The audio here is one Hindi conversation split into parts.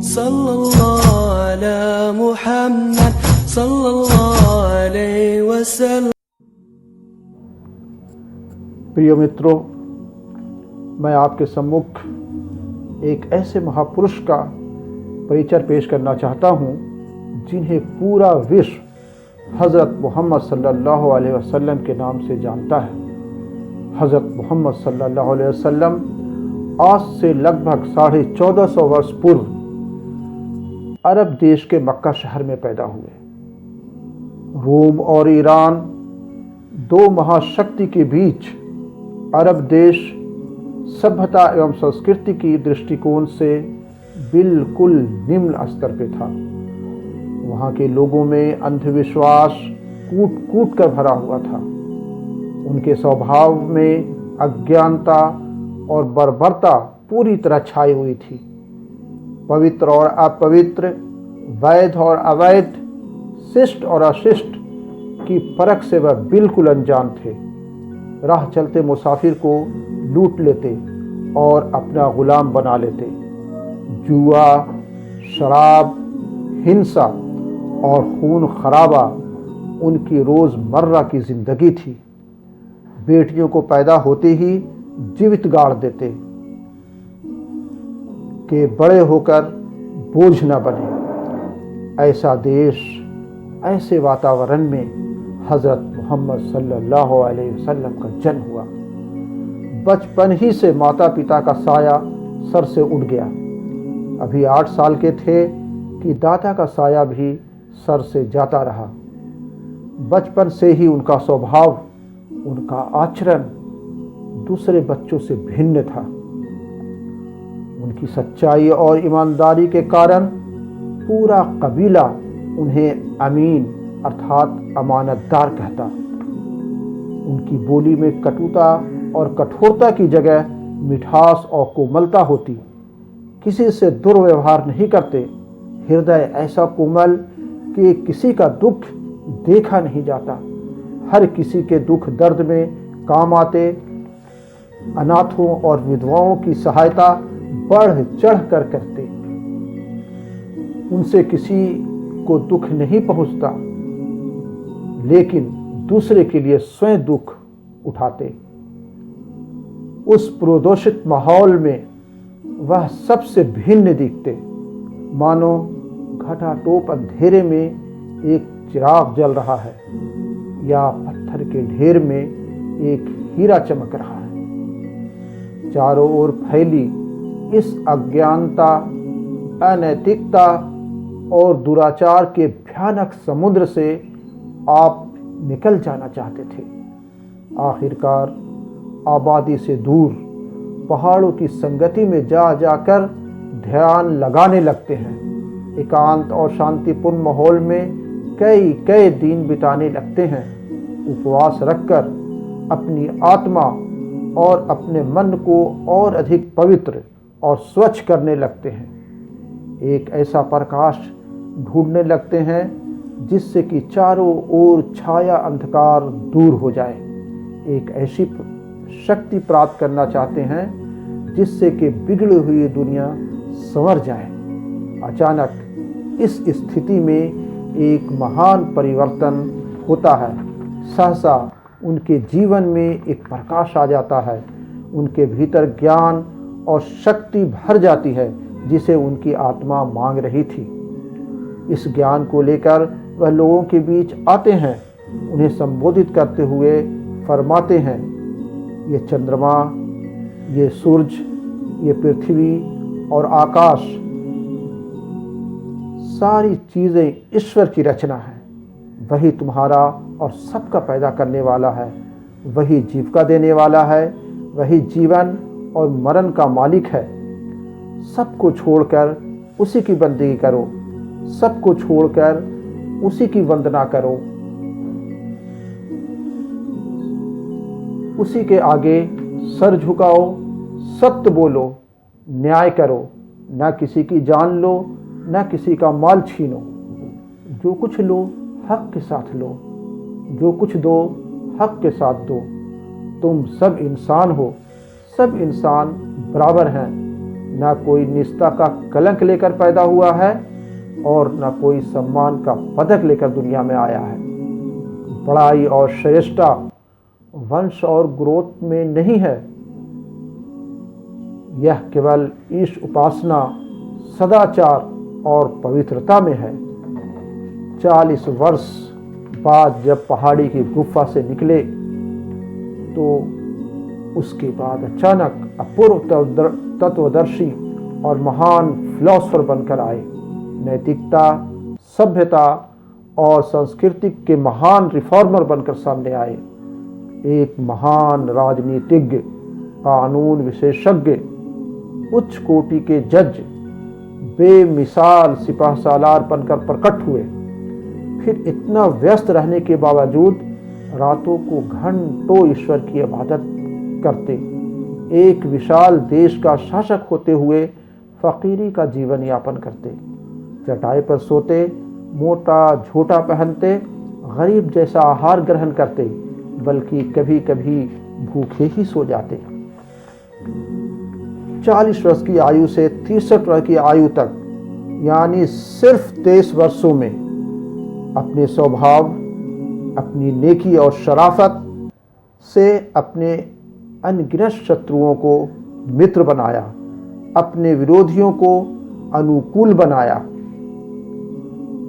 सल्लल्लाहु अला मुहम्मद सल्लल्लाहु अलैहि वसल्लम। प्रिय मित्रों, मैं आपके सम्मुख एक ऐसे महापुरुष का परिचय पेश करना चाहता हूँ जिन्हें पूरा विश्व हज़रत मोहम्मद सल्लल्लाहु अलैहि वसल्लम के नाम से जानता है। हज़रत मोहम्मद सल्लल्लाहु अलैहि वसल्लम आज से लगभग 1450 वर्ष पूर्व अरब देश के मक्का शहर में पैदा हुए। रोम और ईरान दो महाशक्ति के बीच अरब देश सभ्यता एवं संस्कृति की दृष्टिकोण से बिल्कुल निम्न स्तर पे था। वहाँ के लोगों में अंधविश्वास कूट कूट कर भरा हुआ था। उनके स्वभाव में अज्ञानता और बर्बरता पूरी तरह छाई हुई थी। पवित्र और अपवित्र, वैध और अवैध, शिष्ट और अशिष्ट की परख से वह बिल्कुल अनजान थे। राह चलते मुसाफिर को लूट लेते और अपना गुलाम बना लेते। जुआ, शराब, हिंसा और खून खराबा उनकी रोज़मर्रा की ज़िंदगी थी। बेटियों को पैदा होते ही जीवित गाड़ देते कि बड़े होकर बोझ न बने। ऐसा देश, ऐसे वातावरण में हज़रत मोहम्मद सल्लल्लाहु अलैहि वसल्लम का जन्म हुआ। बचपन ही से माता पिता का साया सर से उड़ गया। अभी 8 साल के थे कि दादा का साया भी सर से जाता रहा। बचपन से ही उनका स्वभाव, उनका आचरण दूसरे बच्चों से भिन्न था। उनकी सच्चाई और ईमानदारी के कारण पूरा कबीला उन्हें अमीन अर्थात अमानतदार कहता। उनकी बोली में कटुता और कठोरता की जगह मिठास और कोमलता होती। किसी से दुर्व्यवहार नहीं करते। हृदय ऐसा कोमल कि किसी का दुख देखा नहीं जाता। हर किसी के दुख दर्द में काम आते। अनाथों और विधवाओं की सहायता बढ़ चढ़ कर करते। उनसे किसी को दुख नहीं पहुंचता, लेकिन दूसरे के लिए स्वयं दुख उठाते। उस प्रदूषित माहौल में वह सबसे भिन्न दिखते, मानो घटाटोप अंधेरे में एक चिराग जल रहा है या पत्थर के ढेर में एक हीरा चमक रहा है। चारों ओर फैली इस अज्ञानता, अनैतिकता और दुराचार के भयानक समुद्र से आप निकल जाना चाहते थे। आखिरकार आबादी से दूर पहाड़ों की संगति में जा जाकर ध्यान लगाने लगते हैं। एकांत और शांतिपूर्ण माहौल में कई कई दिन बिताने लगते हैं। उपवास रखकर अपनी आत्मा और अपने मन को और अधिक पवित्र और स्वच्छ करने लगते हैं। एक ऐसा प्रकाश ढूंढने लगते हैं जिससे कि चारों ओर छाया अंधकार दूर हो जाए। एक ऐसी शक्ति प्राप्त करना चाहते हैं जिससे कि बिगड़ी हुई दुनिया संवर जाए। अचानक इस स्थिति में एक महान परिवर्तन होता है। सहसा उनके जीवन में एक प्रकाश आ जाता है। उनके भीतर ज्ञान और शक्ति भर जाती है जिसे उनकी आत्मा मांग रही थी। इस ज्ञान को लेकर वह लोगों के बीच आते हैं। उन्हें संबोधित करते हुए फरमाते हैं, ये चंद्रमा, ये सूरज, ये पृथ्वी और आकाश, सारी चीज़ें ईश्वर की रचना है। वही तुम्हारा और सबका पैदा करने वाला है। वही जीविका देने वाला है। वही जीवन और मरण का मालिक है। सबको छोड़कर उसी की बंदगी करो। सबको छोड़कर उसी की वंदना करो। उसी के आगे सर झुकाओ, सत्य बोलो, न्याय करो। न किसी की जान लो, न किसी का माल छीनो। जो कुछ लो हक के साथ लो। जो कुछ दो हक के साथ दो। तुम सब इंसान हो। सब इंसान बराबर हैं। ना कोई निष्ठा का कलंक लेकर पैदा हुआ है और ना कोई सम्मान का पदक लेकर दुनिया में आया है। बड़ाई और श्रेष्ठता वंश और ग्रोथ में नहीं है, यह केवल ईश उपासना, सदाचार और पवित्रता में है। 40 वर्ष बाद जब पहाड़ी की गुफा से निकले तो उसके बाद अचानक अपूर्व तत्वदर्शी और महान फिलोसोफर बनकर आए। नैतिकता, सभ्यता और संस्कृति के महान रिफॉर्मर बनकर सामने आए। एक महान राजनीतिज्ञ, कानून विशेषज्ञ, उच्च कोटि के जज, बेमिसाल सिपाहसालार बनकर प्रकट हुए। फिर इतना व्यस्त रहने के बावजूद रातों को घंटों ईश्वर की इबादत करते, एक विशाल देश का शासक होते हुए फकीरी का जीवन यापन करते, चटाई पर सोते, मोटा झोटा पहनते, गरीब जैसा आहार ग्रहण करते, बल्कि कभी कभी भूखे ही सो जाते। 40 वर्ष की आयु से 63 वर्ष की आयु तक, यानी सिर्फ 23 वर्षों में अपने स्वभाव, अपनी नेकी और शराफत से अपने अनगिनत शत्रुओं को मित्र बनाया, अपने विरोधियों को अनुकूल बनाया।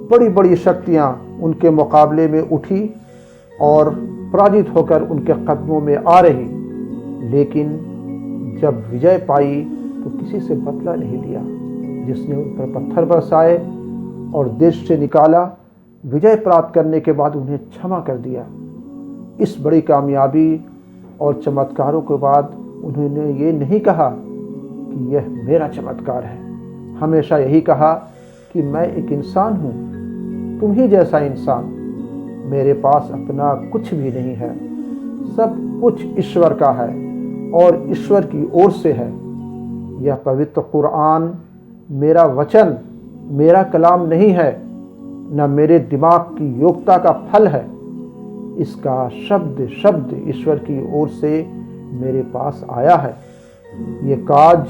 बड़ी बड़ी शक्तियां उनके मुकाबले में उठी और पराजित होकर उनके कदमों में आ रही, लेकिन जब विजय पाई तो किसी से बदला नहीं लिया। जिसने उन पर पत्थर बरसाए और देश से निकाला, विजय प्राप्त करने के बाद उन्हें क्षमा कर दिया। इस बड़ी कामयाबी और चमत्कारों के बाद उन्होंने ये नहीं कहा कि यह मेरा चमत्कार है, हमेशा यही कहा कि मैं एक इंसान हूँ, तुम ही जैसा इंसान। मेरे पास अपना कुछ भी नहीं है, सब कुछ ईश्वर का है और ईश्वर की ओर से है। यह पवित्र कुरान मेरा वचन, मेरा कलाम नहीं है, न मेरे दिमाग की योग्यता का फल है। इसका शब्द शब्द ईश्वर की ओर से मेरे पास आया है। ये काज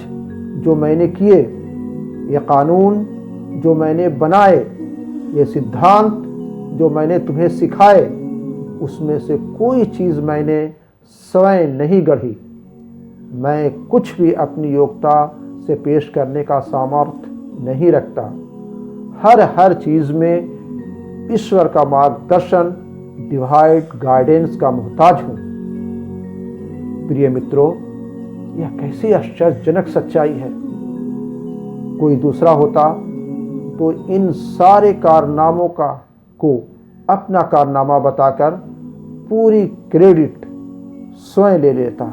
जो मैंने किए, ये कानून जो मैंने बनाए, ये सिद्धांत जो मैंने तुम्हें सिखाए, उसमें से कोई चीज़ मैंने स्वयं नहीं गढ़ी। मैं कुछ भी अपनी योग्यता से पेश करने का सामर्थ्य नहीं रखता। हर चीज़ में ईश्वर का मार्गदर्शन, डिवाइड गाइडेंस का मोहताज हूँ। प्रिय मित्रों, यह कैसी आश्चर्यजनक सच्चाई है। कोई दूसरा होता तो इन सारे कारनामों को अपना कारनामा बताकर पूरी क्रेडिट स्वयं ले लेता।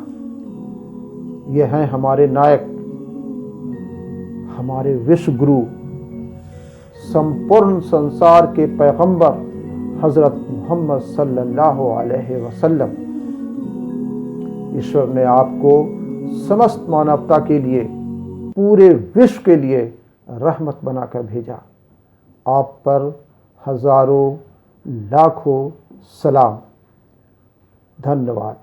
ये हैं हमारे नायक, हमारे विश्व गुरु, संपूर्ण संसार के पैगंबर हजरत मोहम्मद सल्लल्लाहु अलैहि वसल्लम। ईश्वर ने आपको समस्त मानवता के लिए, पूरे विश्व के लिए रहमत बनाकर भेजा। आप पर हजारों लाखों सलाम। धन्यवाद।